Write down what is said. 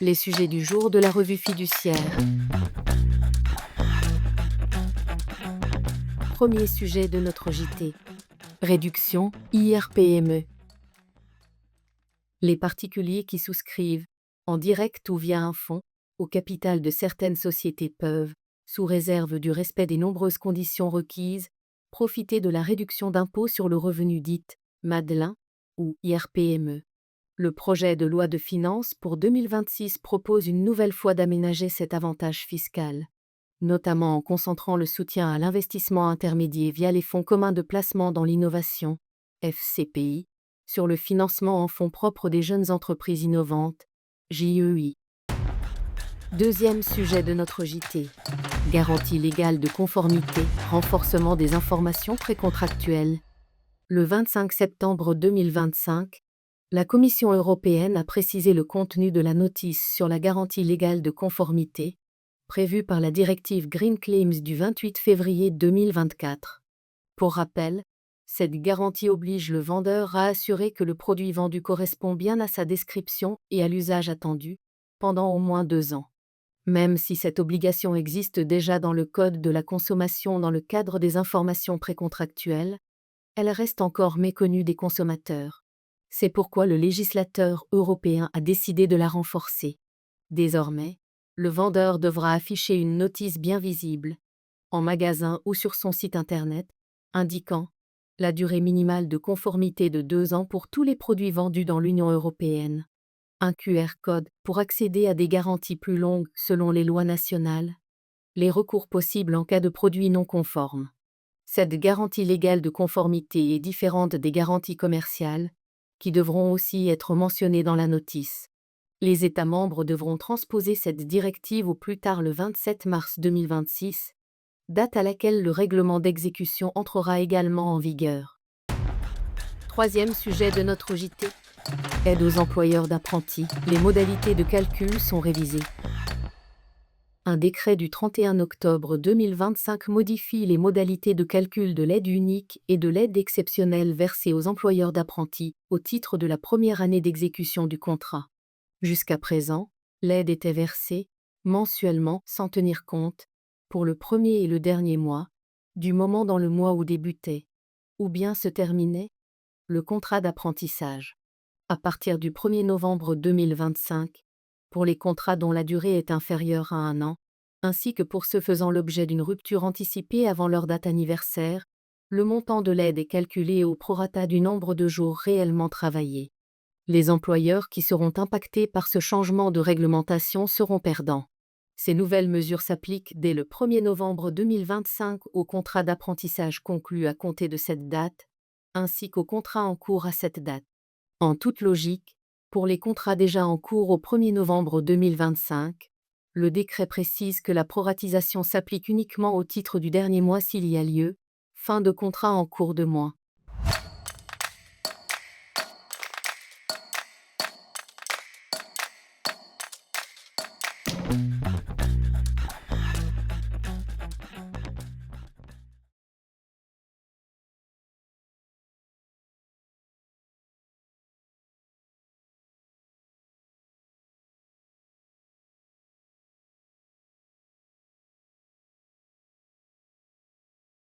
Les sujets du jour de la revue fiduciaire. Premier sujet de notre JT. Réduction, IRPME. Les particuliers qui souscrivent, en direct ou via un fonds, au capital de certaines sociétés peuvent, sous réserve du respect des nombreuses conditions requises, profiter de la réduction d'impôt sur le revenu dite Madelin ou IRPME. Le projet de loi de finances pour 2026 propose une nouvelle fois d'aménager cet avantage fiscal, notamment en concentrant le soutien à l'investissement intermédiaire via les fonds communs de placement dans l'innovation, FCPI, sur le financement en fonds propres des jeunes entreprises innovantes, JEI. Deuxième sujet de notre JT. Garantie légale de conformité, renforcement des informations précontractuelles. Le 25 septembre 2025, la Commission européenne a précisé le contenu de la notice sur la garantie légale de conformité, prévue par la directive Green Claims du 28 février 2024. Pour rappel, cette garantie oblige le vendeur à assurer que le produit vendu correspond bien à sa description et à l'usage attendu, pendant au moins 2 ans. Même si cette obligation existe déjà dans le Code de la consommation dans le cadre des informations précontractuelles, elle reste encore méconnue des consommateurs. C'est pourquoi le législateur européen a décidé de la renforcer. Désormais, le vendeur devra afficher une notice bien visible, en magasin ou sur son site internet, indiquant la durée minimale de conformité de 2 ans pour tous les produits vendus dans l'Union européenne. Un QR code pour accéder à des garanties plus longues selon les lois nationales. Les recours possibles en cas de produits non conformes. Cette garantie légale de conformité est différente des garanties commerciales, qui devront aussi être mentionnées dans la notice. Les États membres devront transposer cette directive au plus tard le 27 mars 2026, date à laquelle le règlement d'exécution entrera également en vigueur. Troisième sujet de notre JT. Aide aux employeurs d'apprentis. Les modalités de calcul sont révisées. Un décret du 31 octobre 2025 modifie les modalités de calcul de l'aide unique et de l'aide exceptionnelle versée aux employeurs d'apprentis au titre de la première année d'exécution du contrat. Jusqu'à présent, l'aide était versée, mensuellement sans tenir compte, pour le premier et le dernier mois, du moment dans le mois où débutait, ou bien se terminait, le contrat d'apprentissage. À partir du 1er novembre 2025, pour les contrats dont la durée est inférieure à 1 an, ainsi que pour ceux faisant l'objet d'une rupture anticipée avant leur date anniversaire, le montant de l'aide est calculé au prorata du nombre de jours réellement travaillés. Les employeurs qui seront impactés par ce changement de réglementation seront perdants. Ces nouvelles mesures s'appliquent dès le 1er novembre 2025 aux contrats d'apprentissage conclus à compter de cette date, ainsi qu'aux contrats en cours à cette date. En toute logique, pour les contrats déjà en cours au 1er novembre 2025, le décret précise que la proratisation s'applique uniquement au titre du dernier mois s'il y a lieu, fin de contrat en cours de mois.